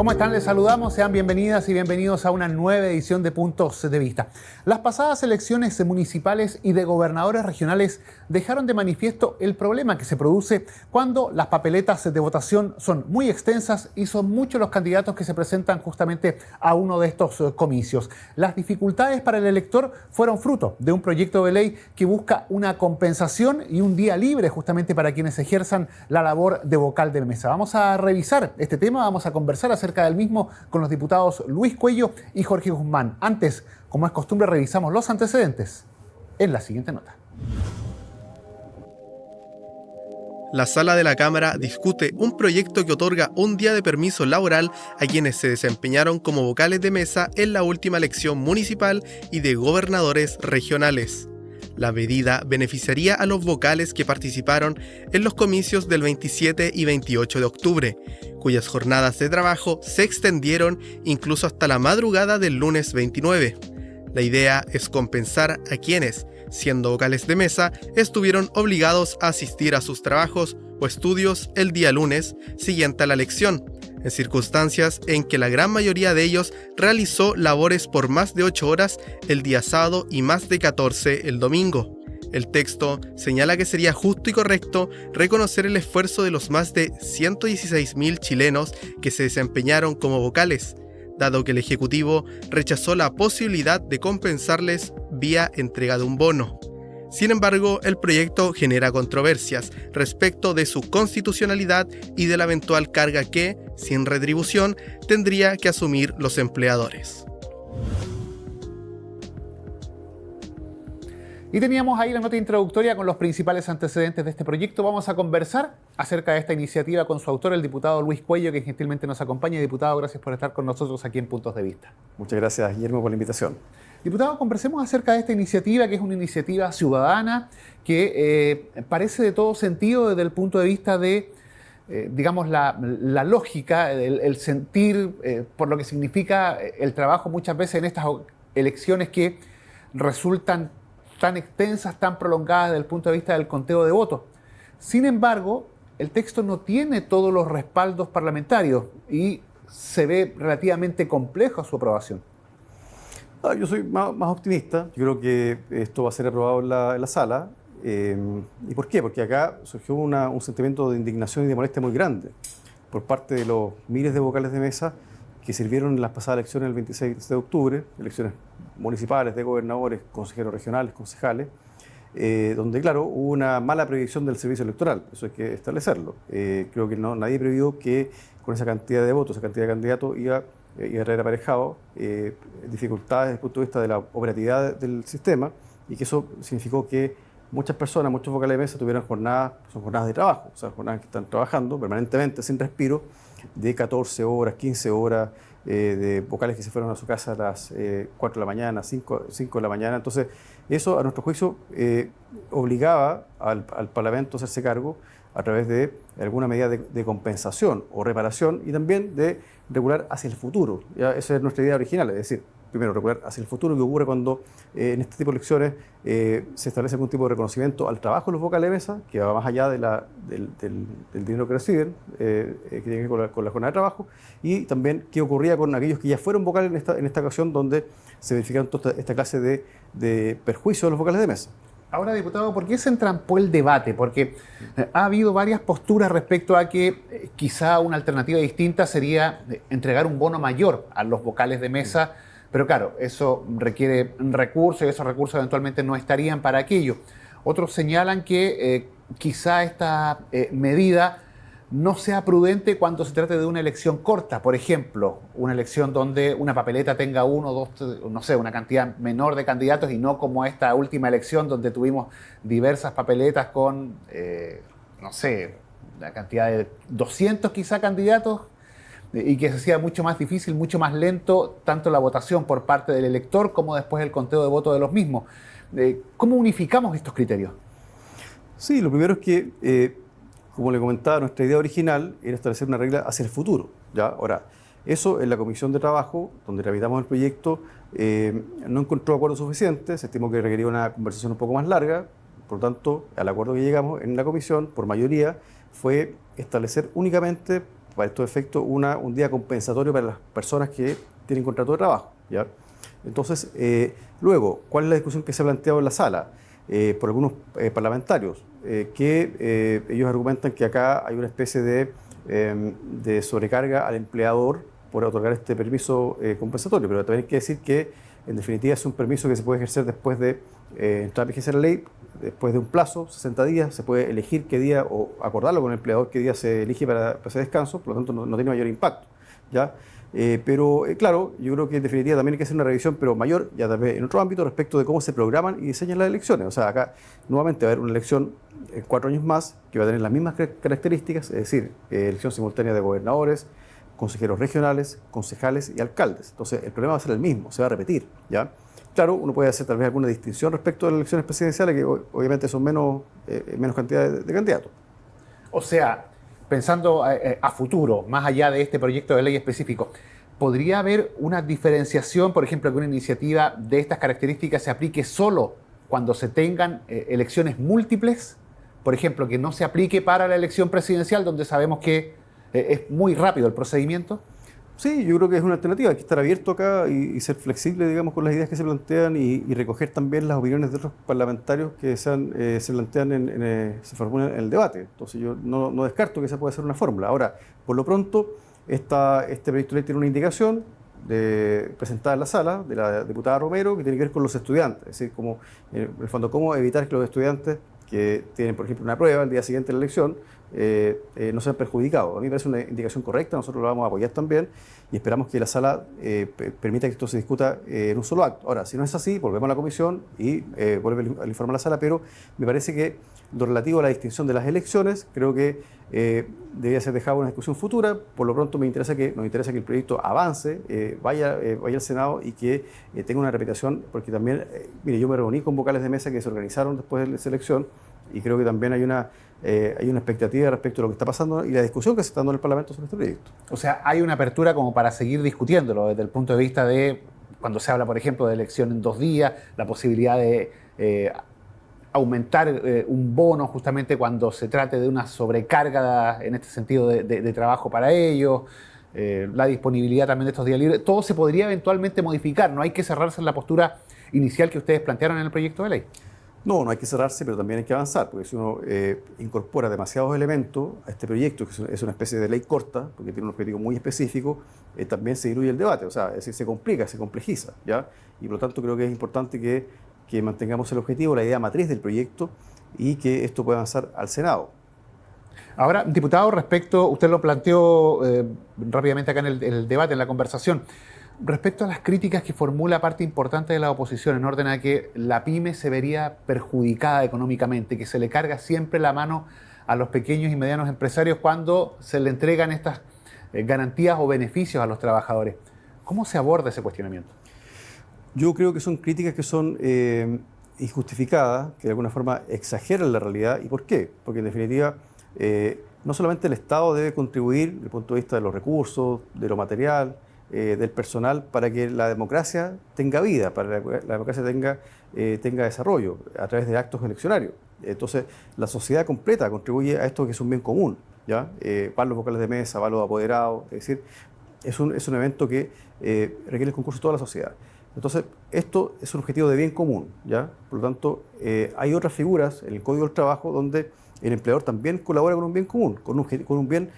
¿Cómo están? Les saludamos, sean bienvenidas y bienvenidos a una nueva edición de Puntos de Vista. Las pasadas elecciones municipales y de gobernadores regionales dejaron de manifiesto el problema que se produce cuando las papeletas de votación son muy extensas y son muchos los candidatos que se presentan justamente a uno de estos comicios. Las dificultades para el elector fueron fruto de un proyecto de ley que busca una compensación y un día libre justamente para quienes ejerzan la labor de vocal de mesa. Vamos a revisar este tema, vamos a conversar acerca del mismo con los diputados Luis Cuello y Jorge Guzmán. Antes, como es costumbre, revisamos los antecedentes en la siguiente nota. La sala de la Cámara discute un proyecto que otorga un día de permiso laboral a quienes se desempeñaron como vocales de mesa en la última elección municipal y de gobernadores regionales. La medida beneficiaría a los vocales que participaron en los comicios del 27 y 28 de octubre, cuyas jornadas de trabajo se extendieron incluso hasta la madrugada del lunes 29. La idea es compensar a quienes, siendo vocales de mesa, estuvieron obligados a asistir a sus trabajos o estudios el día lunes siguiente a la elección, en circunstancias en que la gran mayoría de ellos realizó labores por más de 8 horas el día sábado y más de 14 el domingo. El texto señala que sería justo y correcto reconocer el esfuerzo de los más de 116.000 chilenos que se desempeñaron como vocales, dado que el Ejecutivo rechazó la posibilidad de compensarles vía entrega de un bono. Sin embargo, el proyecto genera controversias respecto de su constitucionalidad y de la eventual carga que, sin retribución, tendría que asumir los empleadores. Y teníamos ahí la nota introductoria con los principales antecedentes de este proyecto. Vamos a conversar acerca de esta iniciativa con su autor, el diputado Luis Cuello, que gentilmente nos acompaña. Diputado, gracias por estar con nosotros aquí en Puntos de Vista. Muchas gracias, Guillermo, por la invitación. Diputado, conversemos acerca de esta iniciativa, que es una iniciativa ciudadana, que parece de todo sentido desde el punto de vista de, digamos, la lógica, el sentir, por lo que significa el trabajo muchas veces en estas elecciones que resultan tan extensas, tan prolongadas desde el punto de vista del conteo de votos. Sin embargo, el texto no tiene todos los respaldos parlamentarios y se ve relativamente complejo su aprobación. Yo soy más optimista. Yo creo que esto va a ser aprobado en la sala. ¿Y por qué? Porque acá surgió un sentimiento de indignación y de molestia muy grande por parte de los miles de vocales de mesa que sirvieron en las pasadas elecciones el 26 de octubre, elecciones municipales, de gobernadores, consejeros regionales, concejales, donde, claro, hubo una mala previsión del servicio electoral. Eso hay que establecerlo. Creo que nadie previó que con esa cantidad de votos, esa cantidad de candidatos, iba a traer aparejado dificultades desde el punto de vista de la operatividad del sistema, y que eso significó que muchas personas, muchos vocales de mesa tuvieron jornadas de trabajo, o sea, jornadas que están trabajando permanentemente, sin respiro, de 14 horas, 15 horas, de vocales que se fueron a su casa a las 4 de la mañana, 5 de la mañana. Entonces, eso, a nuestro juicio, obligaba al Parlamento a hacerse cargo a través de alguna medida de compensación o reparación, y también de regular hacia el futuro. ¿Ya? Esa es nuestra idea original, es decir, primero, regular hacia el futuro, que ocurre cuando en este tipo de elecciones se establece algún tipo de reconocimiento al trabajo de los vocales de mesa, que va más allá del dinero que reciben, que tiene que ver con la jornada de trabajo, y también qué ocurría con aquellos que ya fueron vocales en esta ocasión, donde se verificaron toda esta clase de perjuicios de los vocales de mesa. Ahora, diputado, ¿por qué se entrampó el debate? Porque ha habido varias posturas respecto a que quizá una alternativa distinta sería entregar un bono mayor a los vocales de mesa, pero claro, eso requiere recursos y esos recursos eventualmente no estarían para aquello. Otros señalan que quizá esta medida no sea prudente cuando se trate de una elección corta. Por ejemplo, una elección donde una papeleta tenga uno, dos, no sé, una cantidad menor de candidatos, y no como esta última elección donde tuvimos diversas papeletas con, no sé, la cantidad de 200 quizá candidatos, y que se hacía mucho más difícil, mucho más lento, tanto la votación por parte del elector como después el conteo de votos de los mismos. ¿Cómo unificamos estos criterios? Sí, lo primero es que, como le comentaba, nuestra idea original era establecer una regla hacia el futuro. ¿Ya? Ahora, eso en la Comisión de Trabajo, donde tramitamos el proyecto, no encontró acuerdo suficiente, se estimó que requería una conversación un poco más larga. Por lo tanto, al acuerdo que llegamos en la Comisión, por mayoría, fue establecer únicamente para estos efectos, un día compensatorio para las personas que tienen contrato de trabajo, ¿ya? Entonces, luego, ¿cuál es la discusión que se ha planteado en la sala? Por algunos parlamentarios, que ellos argumentan que acá hay una especie de sobrecarga al empleador por otorgar este permiso compensatorio, pero también hay que decir que, en definitiva, es un permiso que se puede ejercer después de entrar a vigencia la ley, después de un plazo, 60 días, se puede elegir qué día o acordarlo con el empleador qué día se elige para ese descanso, por lo tanto no tiene mayor impacto, ¿ya? Pero claro, yo creo que en definitiva también hay que hacer una revisión, pero mayor, ya tal vez en otro ámbito, respecto de cómo se programan y diseñan las elecciones. O sea, acá nuevamente va a haber una elección en 4 años más que va a tener las mismas características, es decir, elección simultánea de gobernadores, consejeros regionales, concejales y alcaldes. Entonces, el problema va a ser el mismo, se va a repetir, ¿ya? Claro, uno puede hacer tal vez alguna distinción respecto de las elecciones presidenciales, que obviamente son menos cantidad de candidatos. O sea, pensando a futuro, más allá de este proyecto de ley específico, ¿podría haber una diferenciación, por ejemplo, que una iniciativa de estas características se aplique solo cuando se tengan elecciones múltiples? Por ejemplo, que no se aplique para la elección presidencial, donde sabemos que es muy rápido el procedimiento. Sí, yo creo que es una alternativa. Hay que estar abierto acá y ser flexible, digamos, con las ideas que se plantean y recoger también las opiniones de otros parlamentarios que se plantean, se formulan en el debate. Entonces yo no descarto que esa pueda ser una fórmula. Ahora, por lo pronto, este proyecto de ley tiene una indicación presentada en la sala de la diputada Romero que tiene que ver con los estudiantes. Es decir, en el fondo, cómo evitar que los estudiantes que tienen, por ejemplo, una prueba el día siguiente de la elección, no sean perjudicados. A mí me parece una indicación correcta, nosotros lo vamos a apoyar también y esperamos que la sala permita que esto se discuta en un solo acto. Ahora, si no es así, volvemos a la comisión y vuelve al informe a la sala, pero me parece que lo relativo a la distinción de las elecciones, creo que debería ser dejado una discusión futura. Por lo pronto nos interesa que el proyecto avance, vaya al Senado y que tenga una repetición, porque también, mire, yo me reuní con vocales de mesa que se organizaron después de esa elección y creo que también hay una expectativa respecto a lo que está pasando y la discusión que se está dando en el Parlamento sobre este proyecto. O sea, hay una apertura como para seguir discutiéndolo desde el punto de vista de, cuando se habla, por ejemplo, de elección en 2 días, la posibilidad de aumentar un bono justamente cuando se trate de una sobrecarga en este sentido de trabajo para ellos, la disponibilidad también de estos días libres. Todo se podría eventualmente modificar, no hay que cerrarse en la postura inicial que ustedes plantearon en el proyecto de ley. No hay que cerrarse, pero también hay que avanzar, porque si uno incorpora demasiados elementos a este proyecto, que es una especie de ley corta, porque tiene un objetivo muy específico, también se diluye el debate, o sea, es decir, se complica, se complejiza, ¿ya? Y por lo tanto creo que es importante que mantengamos el objetivo, la idea matriz del proyecto, y que esto pueda avanzar al Senado. Ahora, diputado, usted lo planteó rápidamente acá en el debate, en la conversación, respecto a las críticas que formula parte importante de la oposición en orden a que la pyme se vería perjudicada económicamente, que se le carga siempre la mano a los pequeños y medianos empresarios cuando se le entregan estas garantías o beneficios a los trabajadores. ¿Cómo se aborda ese cuestionamiento? Yo creo que son críticas que son injustificadas, que de alguna forma exageran la realidad. ¿Y por qué? Porque en definitiva no solamente el Estado debe contribuir desde el punto de vista de los recursos, de lo material, del personal, para que la democracia tenga vida, para que la democracia tenga desarrollo a través de actos eleccionarios. Entonces, la sociedad completa contribuye a esto que es un bien común, ¿ya? Van los vocales de mesa, van los apoderados, es decir, es un evento que requiere el concurso de toda la sociedad. Entonces, esto es un objetivo de bien común, ¿ya? Por lo tanto, hay otras figuras en el Código del Trabajo donde el empleador también colabora con un bien común, con un bien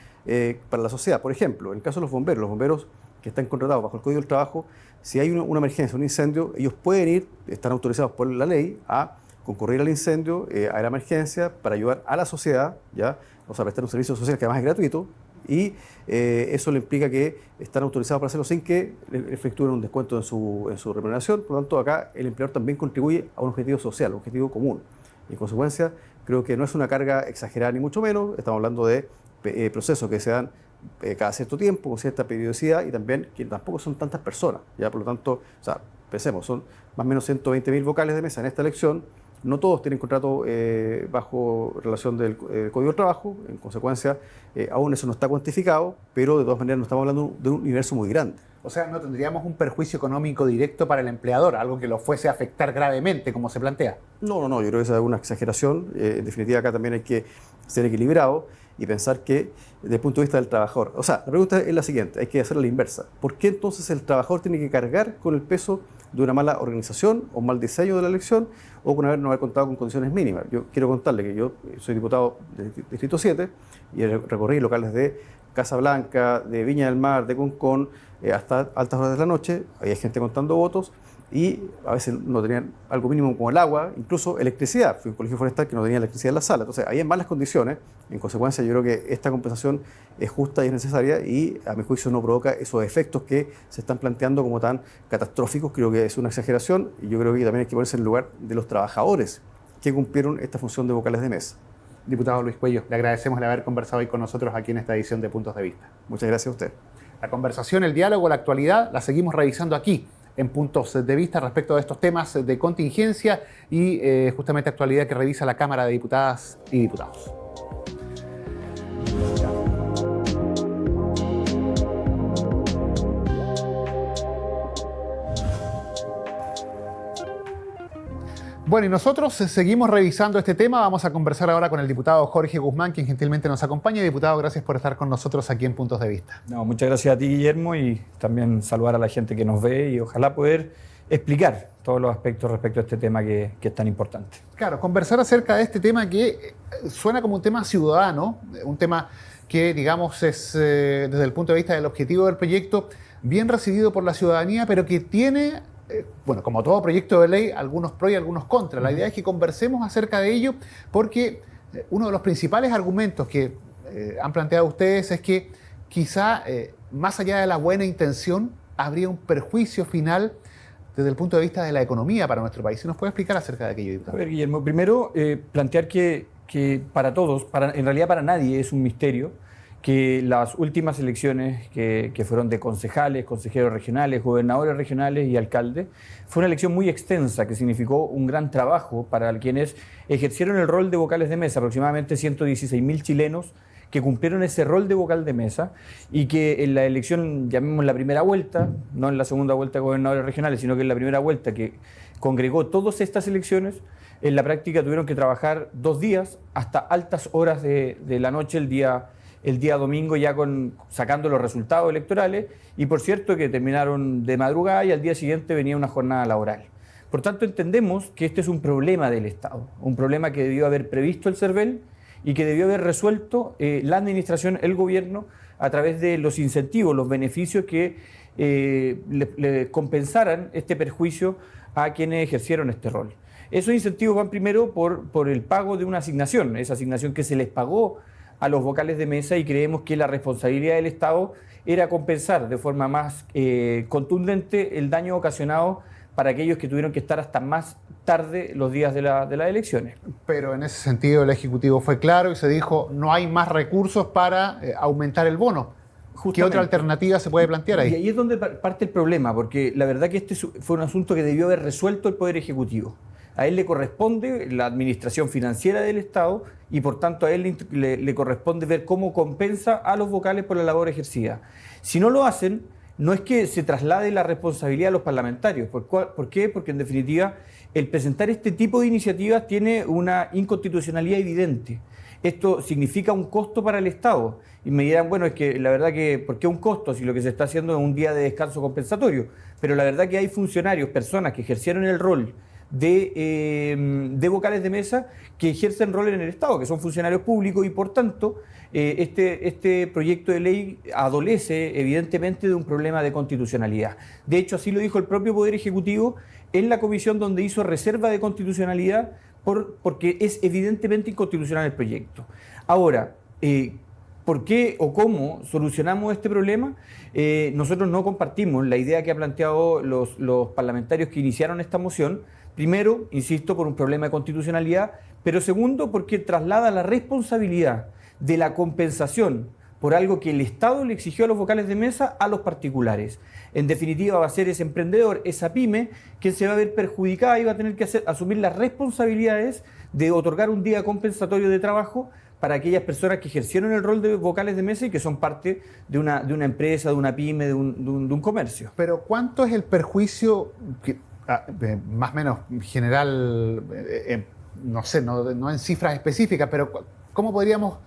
para la sociedad. Por ejemplo, en el caso de los bomberos que están contratados bajo el Código del Trabajo, si hay una emergencia, un incendio, ellos pueden están autorizados por la ley a concurrir al incendio, a la emergencia, para ayudar a la sociedad, ¿ya? O sea, prestar un servicio social que además es gratuito, y eso le implica que están autorizados para hacerlo sin que le efectúen un descuento en su remuneración. Por lo tanto, acá el empleador también contribuye a un objetivo social, un objetivo común. Y en consecuencia, creo que no es una carga exagerada ni mucho menos. Estamos hablando de procesos que se dan cada cierto tiempo, con cierta periodicidad, y también que tampoco son tantas personas, ¿ya? Por lo tanto, o sea, pensemos, son más o menos 120.000 vocales de mesa en esta elección. No todos tienen contrato bajo relación del Código del Trabajo. En consecuencia, aún eso no está cuantificado, pero de todas maneras no estamos hablando de un universo muy grande. O sea, no tendríamos un perjuicio económico directo para el empleador, algo que lo fuese a afectar gravemente, como se plantea. No, yo creo que esa es una exageración. En definitiva, acá también hay que ser equilibrado y pensar que desde el punto de vista del trabajador, o sea, la pregunta es la siguiente, hay que hacerla la inversa. ¿Por qué entonces el trabajador tiene que cargar con el peso de una mala organización o mal diseño de la elección o con no haber contado con condiciones mínimas? Yo quiero contarle que yo soy diputado del Distrito 7 y recorrí locales de Casablanca, de Viña del Mar, de Concón, hasta altas horas de la noche. Había gente contando votos y a veces no tenían algo mínimo como el agua, incluso electricidad. Fui a un colegio forestal que no tenía electricidad en la sala. Entonces, había malas condiciones. En consecuencia, yo creo que esta compensación es justa y es necesaria y, a mi juicio, no provoca esos efectos que se están planteando como tan catastróficos. Creo que es una exageración y yo creo que también hay que ponerse en el lugar de los trabajadores que cumplieron esta función de vocales de mesa. Diputado Luis Cuello, le agradecemos el haber conversado hoy con nosotros aquí en esta edición de Puntos de Vista. Muchas gracias a usted. La conversación, el diálogo, la actualidad, la seguimos revisando aquí en Puntos de Vista respecto de estos temas de contingencia y justamente actualidad que revisa la Cámara de Diputadas y Diputados. Bueno, y nosotros seguimos revisando este tema. Vamos a conversar ahora con el diputado Jorge Guzmán, quien gentilmente nos acompaña. Diputado, gracias por estar con nosotros aquí en Puntos de Vista. No, muchas gracias a ti, Guillermo, y también saludar a la gente que nos ve y ojalá poder explicar todos los aspectos respecto a este tema que es tan importante. Claro, conversar acerca de este tema que suena como un tema ciudadano, un tema que, digamos, es desde el punto de vista del objetivo del proyecto, bien recibido por la ciudadanía, pero que tiene... bueno, como todo proyecto de ley, algunos pro y algunos contra. La idea es que conversemos acerca de ello porque uno de los principales argumentos que han planteado ustedes es que quizá, más allá de la buena intención, habría un perjuicio final desde el punto de vista de la economía para nuestro país. ¿Se nos puede explicar acerca de aquello, diputado? A ver, Guillermo, primero plantear que para todos, en realidad para nadie es un misterio que las últimas elecciones que fueron de concejales, consejeros regionales, gobernadores regionales y alcaldes, fue una elección muy extensa que significó un gran trabajo para quienes ejercieron el rol de vocales de mesa, aproximadamente 116.000 chilenos que cumplieron ese rol de vocal de mesa y que en la elección, llamemos la primera vuelta, no en la segunda vuelta de gobernadores regionales, sino que en la primera vuelta que congregó todas estas elecciones, en la práctica tuvieron que trabajar 2 días hasta altas horas de la noche el día domingo ya sacando los resultados electorales y por cierto que terminaron de madrugada y al día siguiente venía una jornada laboral. Por tanto entendemos que este es un problema del Estado, un problema que debió haber previsto el CERVEL y que debió haber resuelto la administración, el gobierno, a través de los incentivos, los beneficios que le compensaran este perjuicio a quienes ejercieron este rol. Esos incentivos van primero por el pago de una asignación, esa asignación que se les pagó a los vocales de mesa y creemos que la responsabilidad del Estado era compensar de forma más contundente el daño ocasionado para aquellos que tuvieron que estar hasta más tarde los días de las elecciones. Pero en ese sentido el Ejecutivo fue claro y se dijo no hay más recursos para aumentar el bono. Justamente. ¿Qué otra alternativa se puede plantear ahí? Y ahí es donde parte el problema, porque la verdad que este fue un asunto que debió haber resuelto el Poder Ejecutivo. A él le corresponde la administración financiera del Estado y por tanto a él le corresponde ver cómo compensa a los vocales por la labor ejercida. Si no lo hacen, no es que se traslade la responsabilidad a los parlamentarios. ¿Por qué? Porque en definitiva el presentar este tipo de iniciativas tiene una inconstitucionalidad evidente. Esto significa un costo para el Estado. Y me dirán, bueno, es que la verdad que, ¿por qué un costo si lo que se está haciendo es un día de descanso compensatorio? Pero la verdad que hay funcionarios, personas que ejercieron el rol de vocales de mesa que ejercen rol en el Estado, que son funcionarios públicos y por tanto este proyecto de ley adolece evidentemente de un problema de constitucionalidad. De hecho, así lo dijo el propio Poder Ejecutivo en la comisión donde hizo reserva de constitucionalidad porque es evidentemente inconstitucional el proyecto. Ahora, ¿por qué o cómo solucionamos este problema? Nosotros no compartimos la idea que han planteado los parlamentarios que iniciaron esta moción. Primero, insisto, por un problema de constitucionalidad, pero segundo, porque traslada la responsabilidad de la compensación por algo que el Estado le exigió a los vocales de mesa a los particulares. En definitiva, va a ser ese emprendedor, esa pyme, quien se va a ver perjudicada y va a tener que asumir las responsabilidades de otorgar un día compensatorio de trabajo para aquellas personas que ejercieron el rol de vocales de mesa y que son parte de una empresa, de una pyme, de un comercio. Pero ¿cuánto es el perjuicio, más o menos general, no sé, no en cifras específicas, pero cómo podríamos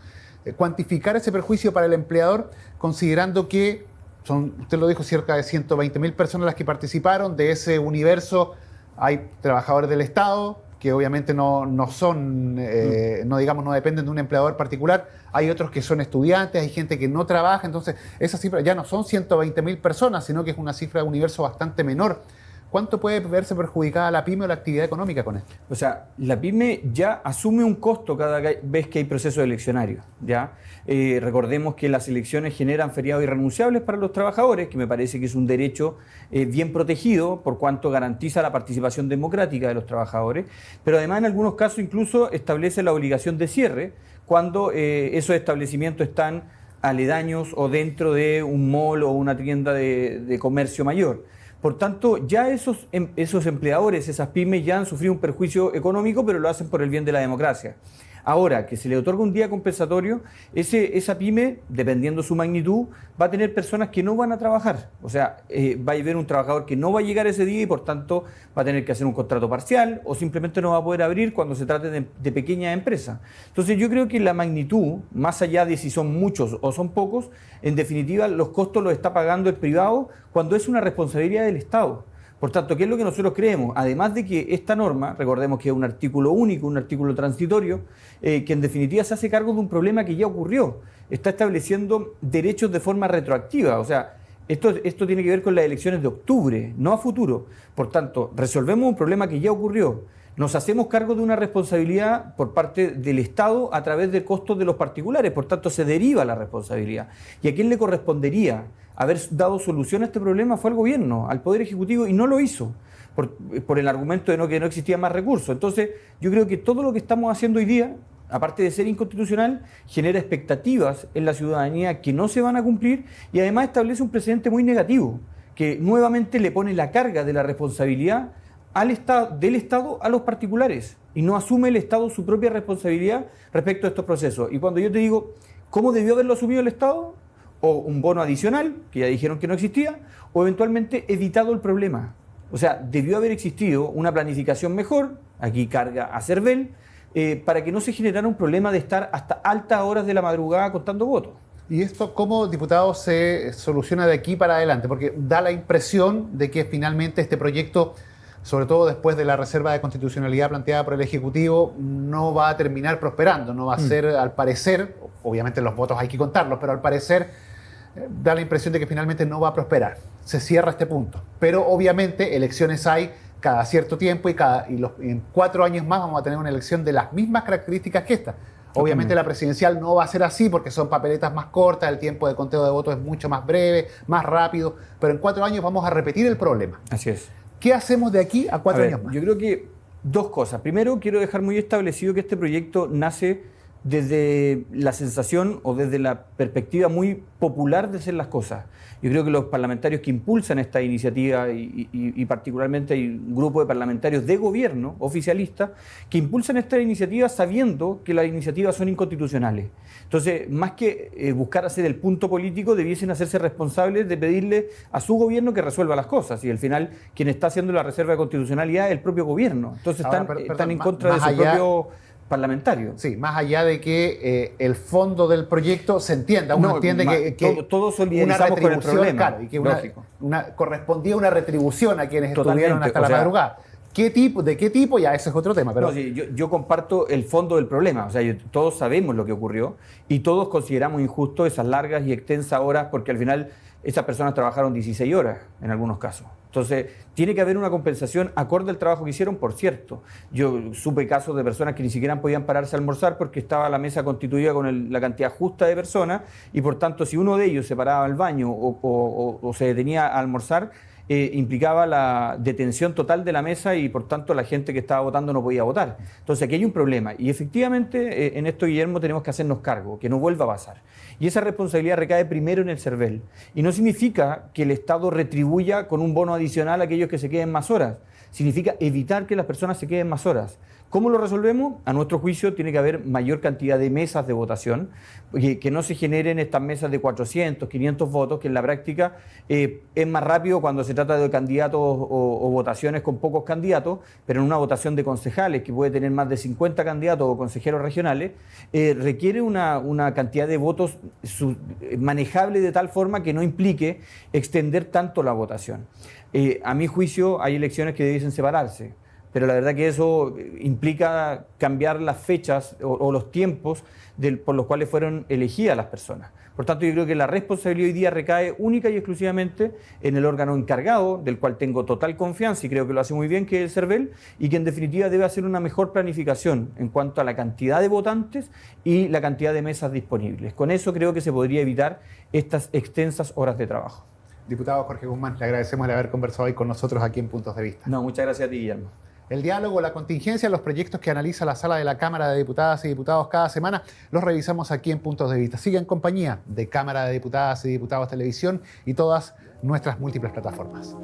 cuantificar ese perjuicio para el empleador, considerando que son, usted lo dijo, cerca de 120.000 personas las que participaron? De ese universo hay trabajadores del Estado, que obviamente no son, no dependen de un empleador particular. Hay otros que son estudiantes, hay gente que no trabaja. Entonces, esa cifra ya no son 120.000 personas, sino que es una cifra de universo bastante menor. ¿Cuánto puede verse perjudicada la pyme o la actividad económica con esto? O sea, la pyme ya asume un costo cada vez que hay proceso eleccionario, ¿ya? Recordemos que las elecciones generan feriados irrenunciables para los trabajadores, que me parece que es un derecho bien protegido por cuanto garantiza la participación democrática de los trabajadores, pero además en algunos casos incluso establece la obligación de cierre cuando esos establecimientos están aledaños o dentro de un mall o una tienda de comercio mayor. Por tanto, ya esos empleadores, esas pymes, ya han sufrido un perjuicio económico, pero lo hacen por el bien de la democracia. Ahora, que se le otorga un día compensatorio, esa pyme, dependiendo su magnitud, va a tener personas que no van a trabajar. O sea, va a haber un trabajador que no va a llegar ese día y, por tanto, va a tener que hacer un contrato parcial o simplemente no va a poder abrir cuando se trate de pequeñas empresas. Entonces, yo creo que la magnitud, más allá de si son muchos o son pocos, en definitiva, los costos los está pagando el privado cuando es una responsabilidad del Estado. Por tanto, ¿qué es lo que nosotros creemos? Además de que esta norma, recordemos que es un artículo único, un artículo transitorio, que en definitiva se hace cargo de un problema que ya ocurrió. Está estableciendo derechos de forma retroactiva. O sea, esto tiene que ver con las elecciones de octubre, no a futuro. Por tanto, resolvemos un problema que ya ocurrió. Nos hacemos cargo de una responsabilidad por parte del Estado a través de costos de los particulares. Por tanto, se deriva la responsabilidad. ¿Y a quién le correspondería haber dado solución a este problema? Fue al gobierno, al Poder Ejecutivo, y no lo hizo por el argumento de que no existían más recursos. Entonces, yo creo que todo lo que estamos haciendo hoy día, aparte de ser inconstitucional, genera expectativas en la ciudadanía que no se van a cumplir y además establece un precedente muy negativo, que nuevamente le pone la carga de la responsabilidad del Estado a los particulares y no asume el Estado su propia responsabilidad respecto a estos procesos. Y cuando yo te digo, ¿cómo debió haberlo asumido el Estado? O un bono adicional, que ya dijeron que no existía, o eventualmente evitado el problema. O sea, debió haber existido una planificación mejor, aquí carga a CERVEL, para que no se generara un problema de estar hasta altas horas de la madrugada contando votos. ¿Y esto cómo, diputado, se soluciona de aquí para adelante? Porque da la impresión de que finalmente este proyecto, sobre todo después de la reserva de constitucionalidad planteada por el Ejecutivo, no va a terminar prosperando, no va a ser, al parecer, obviamente los votos hay que contarlos, pero al parecer da la impresión de que finalmente no va a prosperar. Se cierra este punto. Pero obviamente elecciones hay cada cierto tiempo y en 4 años más vamos a tener una elección de las mismas características que esta. Obviamente la presidencial no va a ser así porque son papeletas más cortas, el tiempo de conteo de votos es mucho más breve, más rápido, pero en 4 años vamos a repetir el problema. Así es. ¿Qué hacemos de aquí a 4 años más? Yo creo que 2 cosas. Primero, quiero dejar muy establecido que este proyecto nace desde la sensación o desde la perspectiva muy popular de hacer las cosas. Yo creo que los parlamentarios que impulsan esta iniciativa y particularmente hay un grupo de parlamentarios de gobierno, oficialistas, que impulsan esta iniciativa sabiendo que las iniciativas son inconstitucionales. Entonces, más que buscar hacer el punto político, debiesen hacerse responsables de pedirle a su gobierno que resuelva las cosas. Y al final, quien está haciendo la reserva de constitucionalidad es el propio gobierno. Entonces, están en contra de su propio parlamentario. Sí, más allá de que el fondo del proyecto se entienda, uno entiende que todos solidarizamos con el problema, claro, y que correspondía una retribución a quienes estuvieron hasta la madrugada. ¿De qué tipo? Ya, ese es otro tema. Pero... No, sí, yo comparto el fondo del problema. O sea, todos sabemos lo que ocurrió y todos consideramos injusto esas largas y extensas horas porque al final esas personas trabajaron 16 horas en algunos casos. Entonces, tiene que haber una compensación acorde al trabajo que hicieron, por cierto. Yo supe casos de personas que ni siquiera podían pararse a almorzar porque estaba la mesa constituida con la cantidad justa de personas y, por tanto, si uno de ellos se paraba al baño o se detenía a almorzar, implicaba la detención total de la mesa y, por tanto, la gente que estaba votando no podía votar. Entonces, aquí hay un problema. Y, efectivamente, en esto, Guillermo, tenemos que hacernos cargo, que no vuelva a pasar. Y esa responsabilidad recae primero en el CERVEL. Y no significa que el Estado retribuya con un bono adicional a aquellos que se queden más horas. Significa evitar que las personas se queden más horas. ¿Cómo lo resolvemos? A nuestro juicio tiene que haber mayor cantidad de mesas de votación, que no se generen estas mesas de 400, 500 votos, que en la práctica es más rápido cuando se trata de candidatos o votaciones con pocos candidatos, pero en una votación de concejales que puede tener más de 50 candidatos o consejeros regionales, requiere una cantidad de votos manejable de tal forma que no implique extender tanto la votación. A mi juicio hay elecciones que debiesen separarse, pero la verdad que eso implica cambiar las fechas o los tiempos por los cuales fueron elegidas las personas. Por tanto, yo creo que la responsabilidad hoy día recae única y exclusivamente en el órgano encargado, del cual tengo total confianza y creo que lo hace muy bien, que es el CERVEL, y que en definitiva debe hacer una mejor planificación en cuanto a la cantidad de votantes y la cantidad de mesas disponibles. Con eso creo que se podría evitar estas extensas horas de trabajo. Diputado Jorge Guzmán, le agradecemos el haber conversado hoy con nosotros aquí en Puntos de Vista. No, muchas gracias a ti, Guillermo. El diálogo, la contingencia, los proyectos que analiza la Sala de la Cámara de Diputadas y Diputados cada semana, los revisamos aquí en Puntos de Vista. Sigue en compañía de Cámara de Diputadas y Diputados Televisión y todas nuestras múltiples plataformas.